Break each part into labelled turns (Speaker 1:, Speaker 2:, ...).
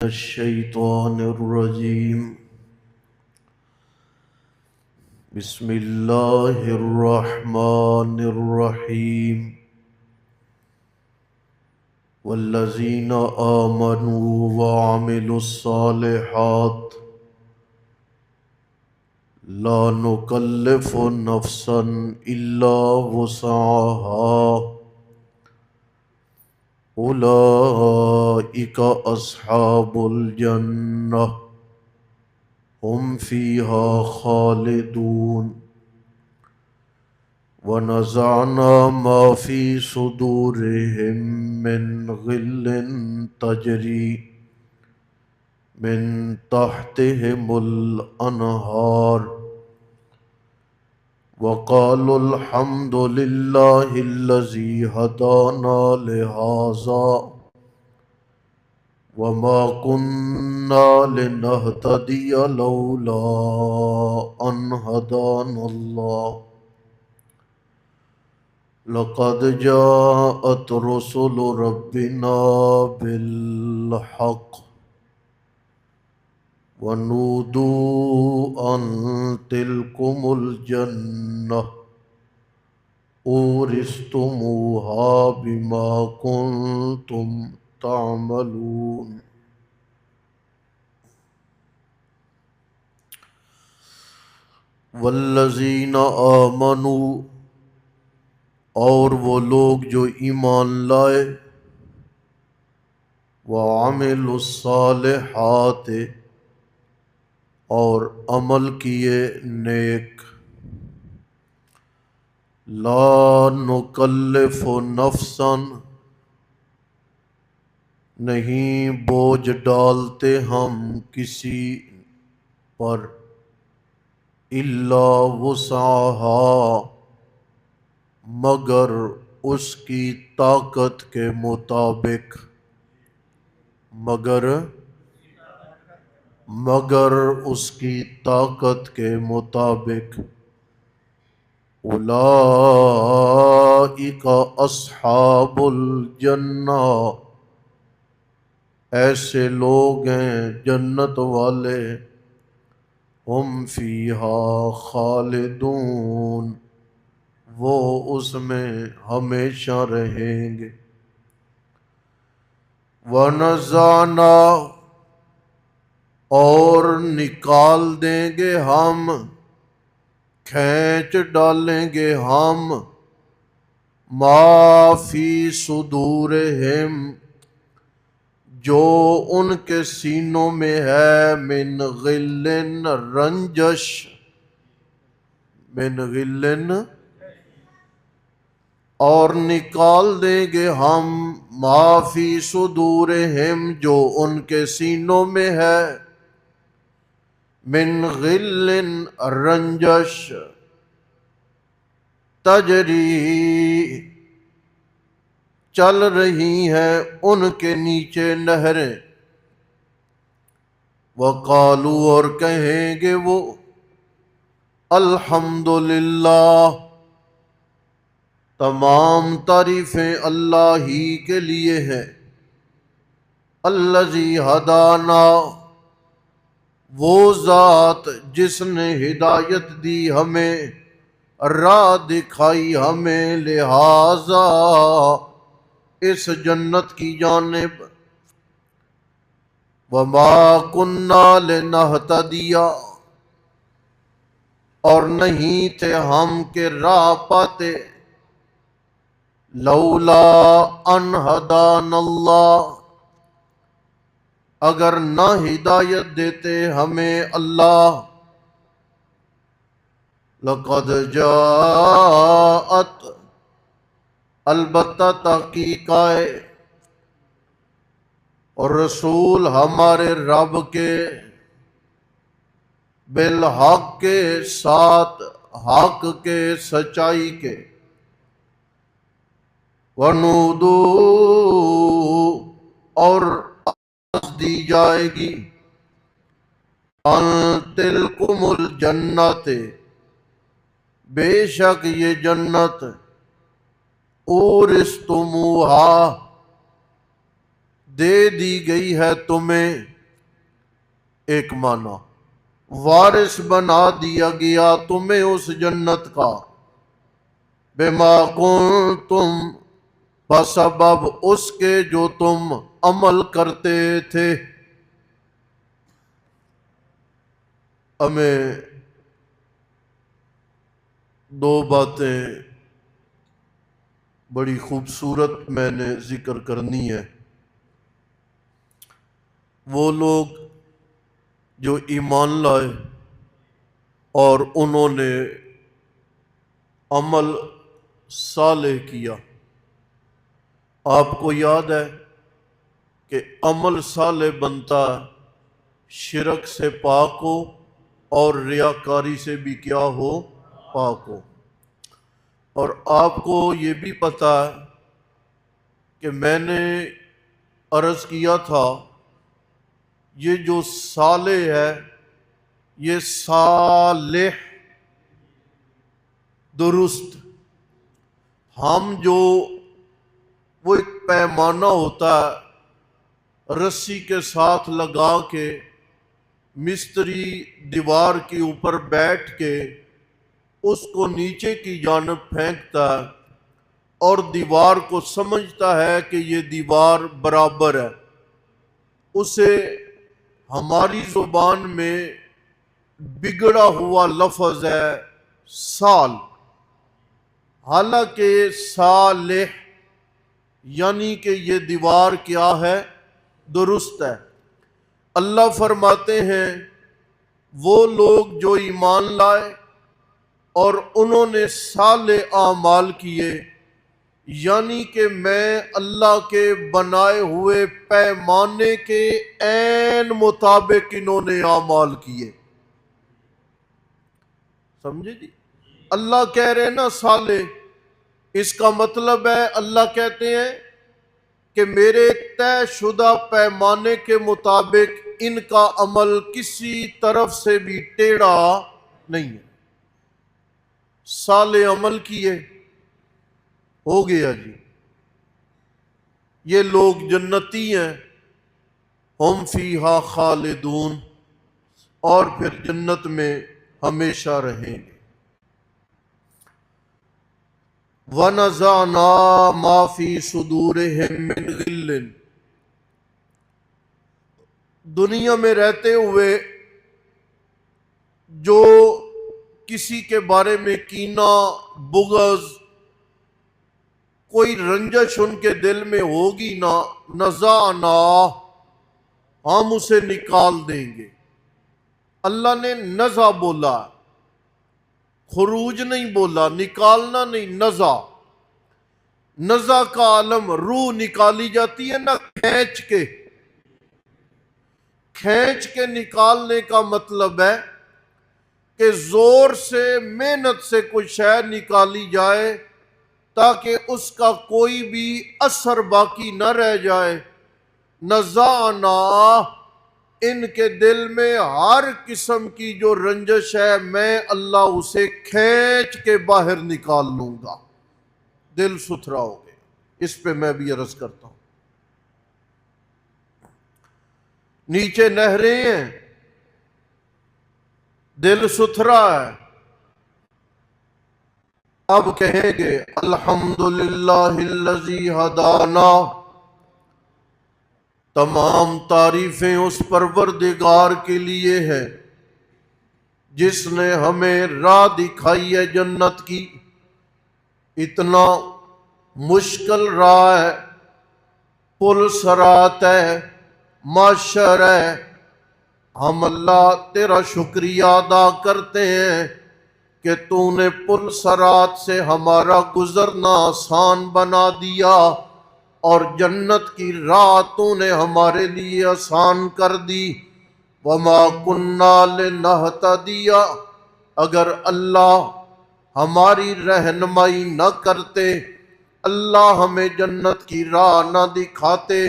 Speaker 1: الشیطان الرجیم بسم اللہ الرحمن الرحیم والذین آمنوا وعملوا الصالحات لا نکلف نفسا الا وسعها اولئک اصحاب الجنہ ہم فیہا خالدون ونزعنا ما فی صدورہم من غل تجری من تحتہم الانہار وقالوا الحمد للہ الذی ہدانا لہذا وما كنا لنهتدي لولا أن هدانا الله لقد جاءت رسل ربنا بالحق ونودوا أن تلكم الجنة أورثتموها بما كنتم تعملون والذین آمنوا اور وہ لوگ جو ایمان لائے وعملوا الصالحات اور عمل کیے نیک لا نکلف نفسا نہیں بوجھ ڈالتے ہم کسی پر الا وسعها مگر اس کی طاقت کے مطابق مگر اس کی طاقت کے مطابق اولئک اصحاب الجنہ ایسے لوگ ہیں جنت والے ہم فیہا خالدون وہ اس میں ہمیشہ رہیں گے ونزعنا اور نکال دیں گے ہم کھینچ ڈالیں گے ہم ما فی صدورہم جو ان کے سینوں میں ہے من غل رنجش اور نکال دیں گے ہم ما فی صدورہم جو ان کے سینوں میں ہے من غل رنجش تجری چل رہی ہیں ان کے نیچے نہریں وقالو اور کہیں گے وہ الحمدللہ تمام تعریفیں اللہ ہی کے لیے ہیں الذی ہدانا وہ ذات جس نے ہدایت دی ہمیں راہ دکھائی ہمیں لہذا اس جنت کی جانب وما کننا لنہتدی اور نہیں تھے ہم کہ راہ پاتے لولا ان ہدانا اللہ اگر نہ ہدایت دیتے ہمیں اللہ لقد جاءت البتہ تحقیق آئے اور رسول ہمارے رب کے بالحق کے ساتھ حق کے سچائی کے ونودو اور آواز دی جائے گی ان تلکم الجنت بے شک یہ جنت اورثتموہا دے دی گئی ہے تمہیں ایک معنی، وارث بنا دیا گیا تمہیں اس جنت کا، بما کنتم بسبب اس کے جو تم عمل کرتے تھے۔ ہمیں دو باتیں بڑی خوبصورت میں نے ذکر کرنی ہے۔ وہ لوگ جو ایمان لائے اور انہوں نے عمل صالح کیا۔ آپ کو یاد ہے کہ عمل صالح بنتا شرک سے پاک ہو اور ریاکاری سے بھی کیا ہو، پاک ہو۔ اور آپ کو یہ بھی پتہ ہے کہ میں نے عرض کیا تھا یہ جو صالح ہے یہ صالح درست، ہم جو وہ ایک پیمانہ ہوتا ہے رسی کے ساتھ لگا کے مستری دیوار کے اوپر بیٹھ کے اس کو نیچے کی جانب پھینکتا ہے اور دیوار کو سمجھتا ہے کہ یہ دیوار برابر ہے، اسے ہماری زبان میں بگڑا ہوا لفظ ہے سال، حالانکہ صالح یعنی کہ یہ دیوار کیا ہے، درست ہے۔ اللہ فرماتے ہیں وہ لوگ جو ایمان لائے اور انہوں نے صالح اعمال کیے، یعنی کہ میں اللہ کے بنائے ہوئے پیمانے کے عین مطابق انہوں نے اعمال کیے۔ سمجھے جی؟ اللہ کہہ رہے ہیں نا صالح، اس کا مطلب ہے اللہ کہتے ہیں کہ میرے طے شدہ پیمانے کے مطابق ان کا عمل کسی طرف سے بھی ٹیڑھا نہیں ہے۔ صالح عمل کیے، ہو گیا جی، یہ لوگ جنتی ہیں، ہم فیہا خالدون، اور پھر جنت میں ہمیشہ رہیں گے۔ وَنَزَعْنَا مَا فِي صُدُورِهِم مِّن غِلٍّ، دنیا میں رہتے ہوئے جو کسی کے بارے میں کینہ، بغض، کوئی رنجش ان کے دل میں ہوگی نا، نزعنا، ہم اسے نکال دیں گے۔ اللہ نے نزع بولا، خروج نہیں بولا، نکالنا نہیں، نزع۔ نزع کا عالم روح نکالی جاتی ہے نا کھینچ کے نکالنے کا مطلب ہے کہ زور سے محنت سے کوئی شے نکالی جائے تاکہ اس کا کوئی بھی اثر باقی نہ رہ جائے۔ نزعنا، ان کے دل میں ہر قسم کی جو رنجش ہے میں اللہ اسے کھینچ کے باہر نکال لوں گا، دل ستھرا ہو گیا۔ اس پہ میں بھی عرض کرتا ہوں، نیچے نہریں ہیں، دل ستھرا ہے، اب کہیں گے الحمدللہ الذی ہدانا، تمام تعریفیں اس پروردگار کے لیے ہے جس نے ہمیں راہ دکھائی ہے جنت کی۔ اتنا مشکل راہ ہے، پل صراط ہے، معاشر ہے، ہم اللہ تیرا شکریہ ادا کرتے ہیں کہ تو نے پل صراط سے ہمارا گزرنا آسان بنا دیا اور جنت کی راہ تو نے ہمارے لیے آسان کر دی۔ وما کننا لنہتدی، اگر اللہ ہماری رہنمائی نہ کرتے، اللہ ہمیں جنت کی راہ نہ دکھاتے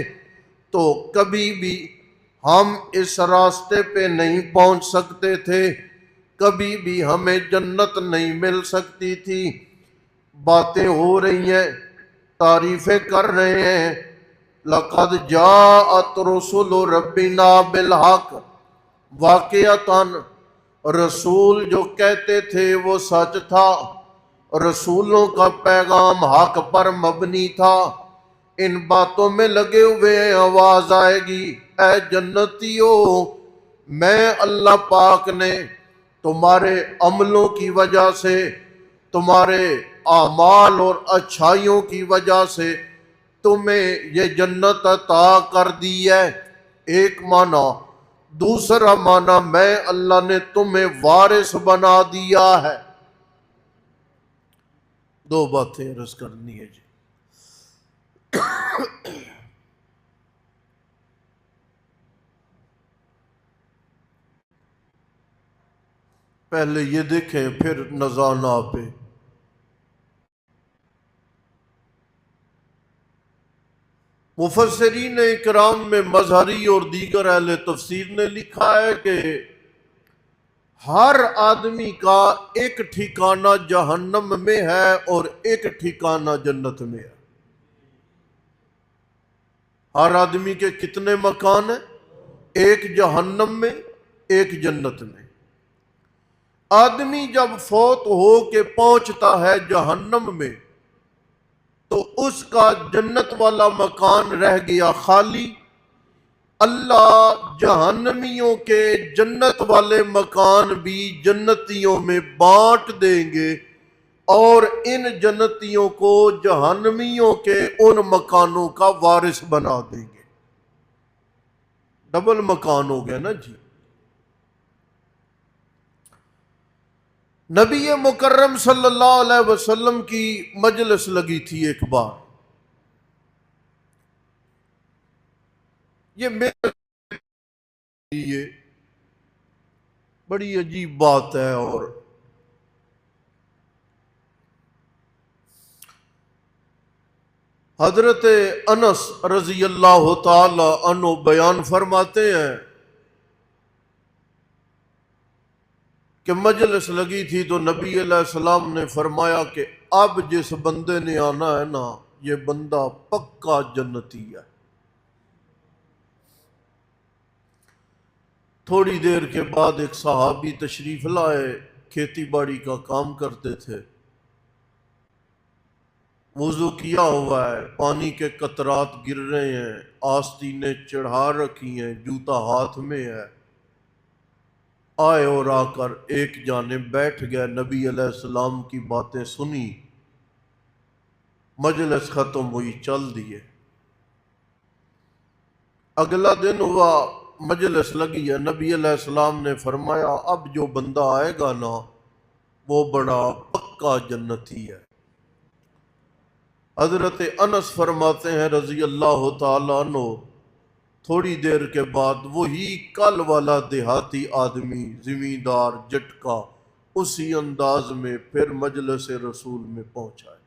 Speaker 1: تو کبھی بھی ہم اس راستے پہ نہیں پہنچ سکتے تھے، کبھی بھی ہمیں جنت نہیں مل سکتی تھی۔ باتیں ہو رہی ہیں، تعریفیں کر رہے ہیں، لقد جاءت رسل ربنا بالحق، واقعتاً رسول جو کہتے تھے وہ سچ تھا، رسولوں کا پیغام حق پر مبنی تھا۔ ان باتوں میں لگے ہوئے ہیں، آواز آئے گی اے جنتیو، میں اللہ پاک نے تمہارے عملوں کی وجہ سے، تمہارے اعمال اور اچھائیوں کی وجہ سے تمہیں یہ جنت عطا کر دی ہے، ایک معنی۔ دوسرا معنی میں اللہ نے تمہیں وارث بنا دیا ہے۔ دو باتیں عرض کرنی ہے جی۔ پہلے یہ دیکھیں پھر نذرانہ پہ۔ مفسرین اکرام میں مظہری اور دیگر اہل تفسیر نے لکھا ہے کہ ہر آدمی کا ایک ٹھکانہ جہنم میں ہے اور ایک ٹھکانہ جنت میں ہے۔ ہر آدمی کے کتنے مکان ہیں؟ ایک جہنم میں، ایک جنت میں۔ آدمی جب فوت ہو کے پہنچتا ہے جہنم میں تو اس کا جنت والا مکان رہ گیا خالی۔ اللہ جہنمیوں کے جنت والے مکان بھی جنتیوں میں بانٹ دیں گے اور ان جنتیوں کو جہنمیوں کے ان مکانوں کا وارث بنا دیں گے۔ ڈبل مکان ہو گیا نا جی۔ نبی مکرم صلی اللہ علیہ وسلم کی مجلس لگی تھی ایک بار۔ یہ میرے لیے بڑی عجیب بات ہے، اور حضرت انس رضی اللہ تعالی عنہ بیان فرماتے ہیں کہ مجلس لگی تھی تو نبی علیہ السلام نے فرمایا کہ اب جس بندے نے آنا ہے نا، یہ بندہ پکا جنتی ہے۔ تھوڑی دیر کے بعد ایک صحابی تشریف لائے، کھیتی باڑی کا کام کرتے تھے، وضو کیا ہوا ہے، پانی کے قطرات گر رہے ہیں، آستینیں چڑھا رکھی ہیں، جوتا ہاتھ میں ہے، آئے اور آ کر ایک جانب بیٹھ گئے، نبی علیہ السلام کی باتیں سنی، مجلس ختم ہوئی، چل دیے۔ اگلا دن ہوا، مجلس لگی ہے، نبی علیہ السلام نے فرمایا اب جو بندہ آئے گا نا وہ بڑا پکا جنتی ہے۔ حضرت انس فرماتے ہیں رضی اللہ تعالیٰ عنہ، تھوڑی دیر کے بعد وہی کل والا دیہاتی آدمی، زمیندار جٹکا، اسی انداز میں پھر مجلس رسول میں پہنچا ہے۔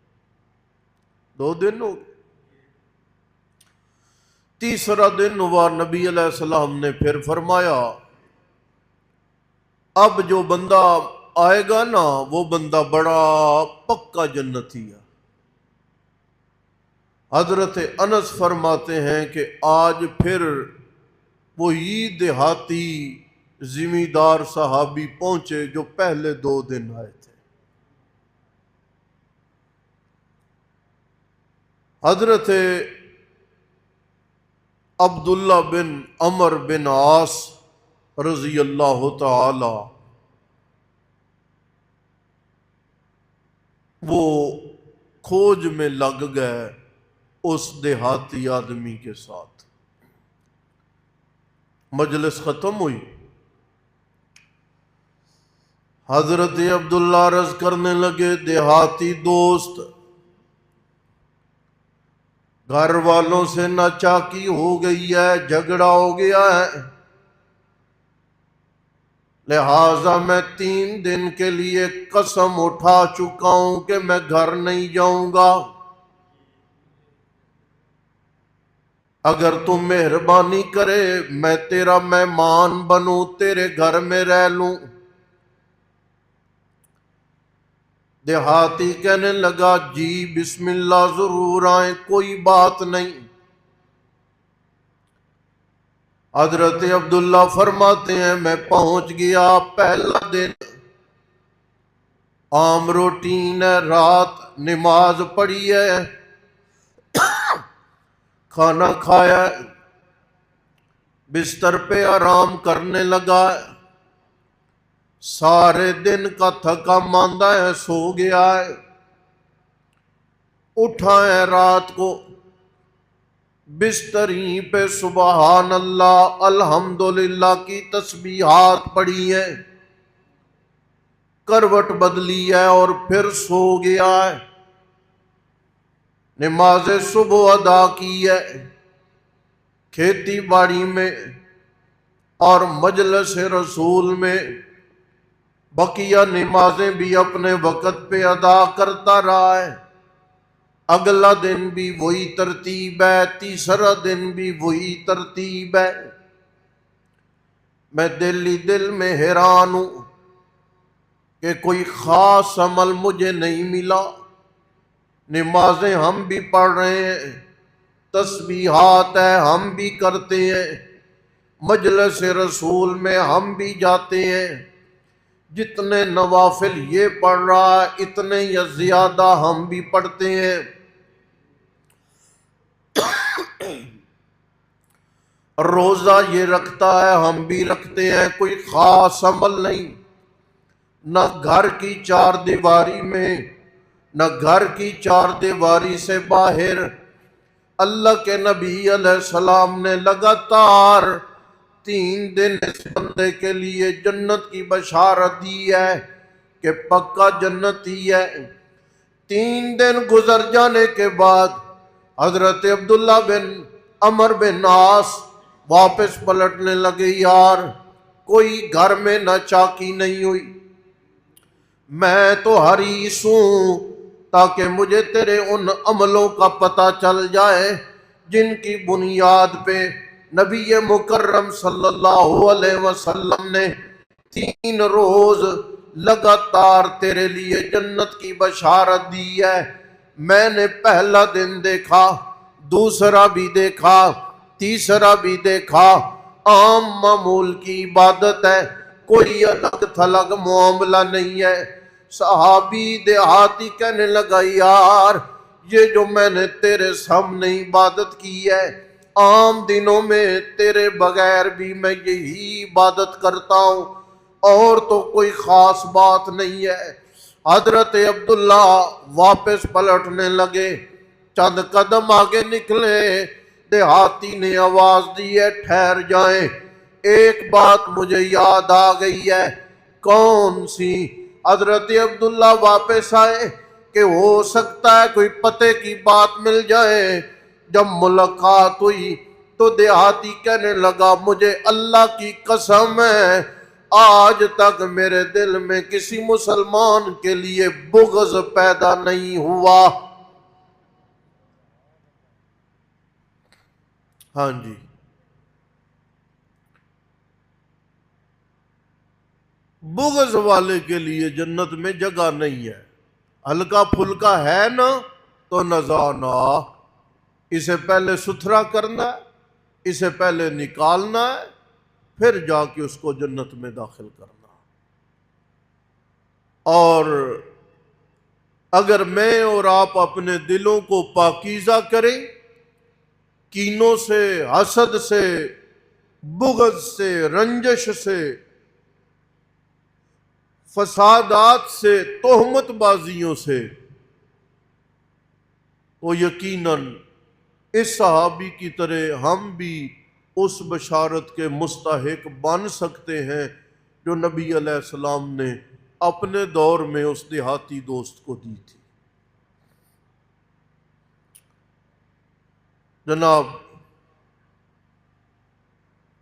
Speaker 1: 2 دن ہو گئے۔ تیسرا دن ہوا، نبی علیہ السلام نے پھر فرمایا اب جو بندہ آئے گا نا وہ بندہ بڑا پکا جنتی ہے۔ حضرت انس فرماتے ہیں کہ آج پھر وہی دیہاتی زمیندار صحابی پہنچے جو پہلے 2 دن آئے تھے۔ حضرت عبداللہ بن عمر بن عاص رضی اللہ تعالی وہ کھوج میں لگ گئے اس دیہاتی آدمی کے ساتھ۔ مجلس ختم ہوئی، حضرت عبداللہ عرض کرنے لگے دیہاتی دوست، گھر والوں سے ناچاکی ہو گئی ہے، جھگڑا ہو گیا ہے، لہٰذا میں 3 دن کے لیے قسم اٹھا چکا ہوں کہ میں گھر نہیں جاؤں گا۔ اگر تم مہربانی کرے میں تیرا مہمان بنوں، تیرے گھر میں رہ لوں۔ دیہاتی کہنے لگا جی بسم اللہ ضرور آئیں، کوئی بات نہیں۔ حضرت عبداللہ فرماتے ہیں میں پہنچ گیا، پہلا دن عام روٹین ہے، رات نماز پڑھی ہے، کھانا کھایا ہے، بستر پہ آرام کرنے لگا ہے، سارے دن کا تھکا ماندہ ہے، سو گیا ہے، اٹھا ہے رات کو بستری پہ سبحان اللہ الحمدللہ کی تسبیحات پڑھی ہیں، کروٹ بدلی ہے اور پھر سو گیا ہے، نماز صبح ادا کی ہے، کھیتی باڑی میں اور مجلس رسول میں بقیہ نمازیں بھی اپنے وقت پہ ادا کرتا رہا ہے، اگلا دن بھی وہی ترتیب ہے، تیسرا دن بھی وہی ترتیب ہے۔ میں دل میں حیران ہوں کہ کوئی خاص عمل مجھے نہیں ملا، نمازیں ہم بھی پڑھ رہے ہیں، تسبیحات ہے ہم بھی کرتے ہیں، مجلس رسول میں ہم بھی جاتے ہیں، جتنے نوافل یہ پڑھ رہا ہے اتنے یا زیادہ ہم بھی پڑھتے ہیں، روزہ یہ رکھتا ہے ہم بھی رکھتے ہیں، کوئی خاص عمل نہیں، نہ گھر کی چار دیواری میں نہ گھر کی چار دیواری سے باہر اللہ کے نبی علیہ السلام نے لگاتار 3 دن اس بندے کے لیے جنت کی بشارت دی ہے کہ پکا جنتی ہے۔ 3 دن گزر جانے کے بعد حضرت عبداللہ بن عمر بن عاص واپس پلٹنے لگے، یار کوئی گھر میں نہ چاکی نہیں ہوئی، میں تو حریص ہوں تاکہ مجھے تیرے ان عملوں کا پتہ چل جائے جن کی بنیاد پہ نبی مکرم صلی اللہ علیہ وسلم نے 3 روز لگاتار تیرے لیے جنت کی بشارت دی ہے۔ میں نے پہلا دن دیکھا، دوسرا بھی دیکھا، تیسرا بھی دیکھا، عام معمول کی عبادت ہے، کوئی الگ تھلگ معاملہ نہیں ہے۔ صحابی دیہاتی کہنے لگا، یار یہ جو میں نے تیرے سامنے عبادت کی ہے، عام دنوں میں تیرے بغیر بھی میں یہی عبادت کرتا ہوں، اور تو کوئی خاص بات نہیں ہے۔ حضرت عبداللہ واپس پلٹنے لگے، چند قدم آگے نکلے، دیہاتی نے آواز دی ہے ٹھہر جائیں، ایک بات مجھے یاد آ گئی ہے۔ کون سی؟ حضرت عبداللہ واپس آئے کہ ہو سکتا ہے کوئی پتے کی بات مل جائے۔ جب ملاقات ہوئی تو دیہاتی کہنے لگا، مجھے اللہ کی قسم ہے آج تک میرے دل میں کسی مسلمان کے لیے بغض پیدا نہیں ہوا۔ ہاں جی، بغض والے کے لیے جنت میں جگہ نہیں ہے، ہلکا پھلکا ہے نا تو نذانا، اسے پہلے ستھرا کرنا ہے، اسے پہلے نکالنا ہے، پھر جا کے اس کو جنت میں داخل کرنا۔ اور اگر میں اور آپ اپنے دلوں کو پاکیزہ کریں، کینوں سے، حسد سے، بغض سے، رنجش سے، فسادات سے، تہمت بازیوں سے، تو یقیناً اس صحابی کی طرح ہم بھی اس بشارت کے مستحق بن سکتے ہیں جو نبی علیہ السلام نے اپنے دور میں اس دیہاتی دوست کو دی تھی۔ جناب،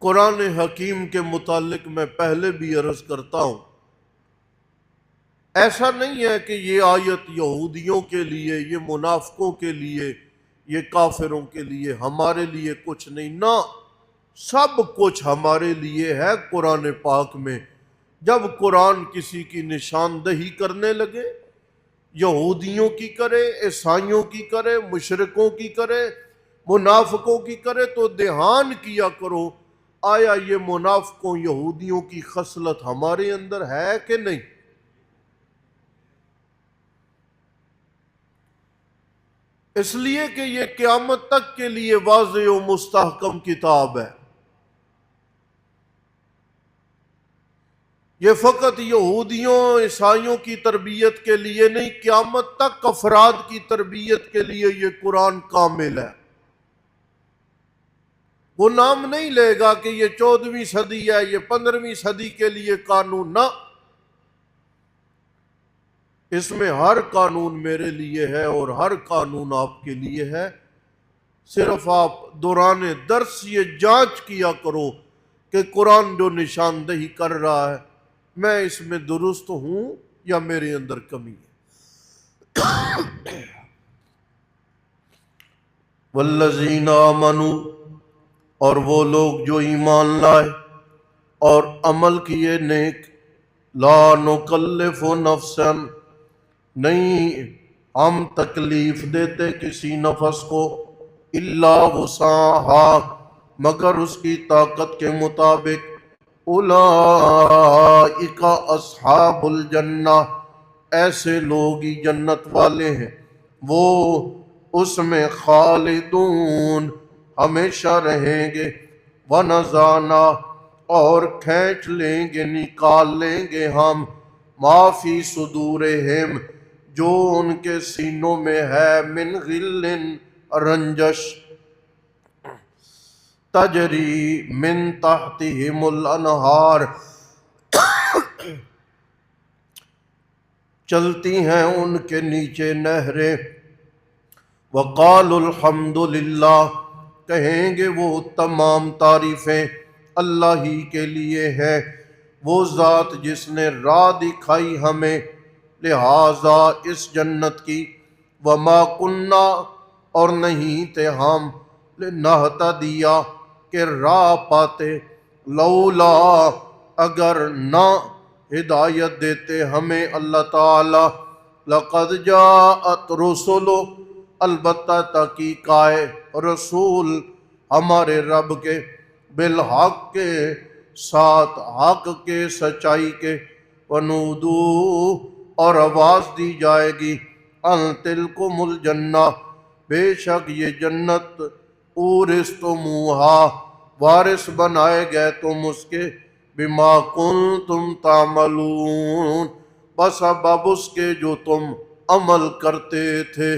Speaker 1: قرآن حکیم کے متعلق میں پہلے بھی عرض کرتا ہوں، ایسا نہیں ہے کہ یہ آیت یہودیوں کے لیے، یہ منافقوں کے لیے، یہ کافروں کے لیے، ہمارے لیے کچھ نہیں، نہ سب کچھ ہمارے لیے ہے قرآن پاک میں۔ جب قرآن کسی کی نشاندہی کرنے لگے، یہودیوں کی کرے، عیسائیوں کی کرے، مشرکوں کی کرے، منافقوں کی کرے، تو دھیان کیا کرو آیا یہ منافقوں یہودیوں کی خصلت ہمارے اندر ہے کہ نہیں؟ اس لیے کہ یہ قیامت تک کے لیے واضح و مستحکم کتاب ہے. یہ فقط یہودیوں عیسائیوں کی تربیت کے لیے نہیں، قیامت تک افراد کی تربیت کے لیے یہ قرآن کامل ہے. وہ نام نہیں لے گا کہ یہ 14ویں صدی ہے، یہ 15ویں صدی کے لیے قانون، نہ، اس میں ہر قانون میرے لیے ہے اور ہر قانون آپ کے لیے ہے. صرف آپ دوران درس یہ جانچ کیا کرو کہ قرآن جو نشاندہی کر رہا ہے میں اس میں درست ہوں یا میرے اندر کمی ہے. والذین آمنوا، اور وہ لوگ جو ایمان لائے اور عمل کیے نیک، لا نکلف نفسا، نہیں ہم تکلیف دیتے کسی نفس کو، الا وسعها، مگر اس کی طاقت کے مطابق. اولئک اصحاب الجنہ، ایسے لوگ ہی جنت والے ہیں، وہ اس میں خالدون، ہمیشہ رہیں گے. ونزعنا، اور کھینچ لیں گے، نکال لیں گے ہم، ما فی صدورہم، جو ان کے سینوں میں ہے، من غل، رنجش، تجری من تحتہم الانہار، چلتی ہیں ان کے نیچے نہریں. وقالوا الحمد للہ، کہیں گے وہ تمام تعریفیں اللہ ہی کے لیے ہے، وہ ذات جس نے راہ دکھائی ہمیں لہذا اس جنت کی. وما کننا، اور نہیں تھے ہم، لنہتدی، کہ راہ پاتے، لولا، اگر نہ ہدایت دیتے ہمیں اللہ تعالی. لقد جاءت رسل، البتہ تحقیق آئے رسول ہمارے رب کے، بالحق کے ساتھ، حق کے، سچائی کے. ونودو، اور آواز دی جائے گی، ان تلکم الجنہ، بے شک یہ جنت، اورثتموہا، وارث بنائے گئے تم اس کے، بما کنتم تعملون، بسبب اس کے جو تم عمل کرتے تھے.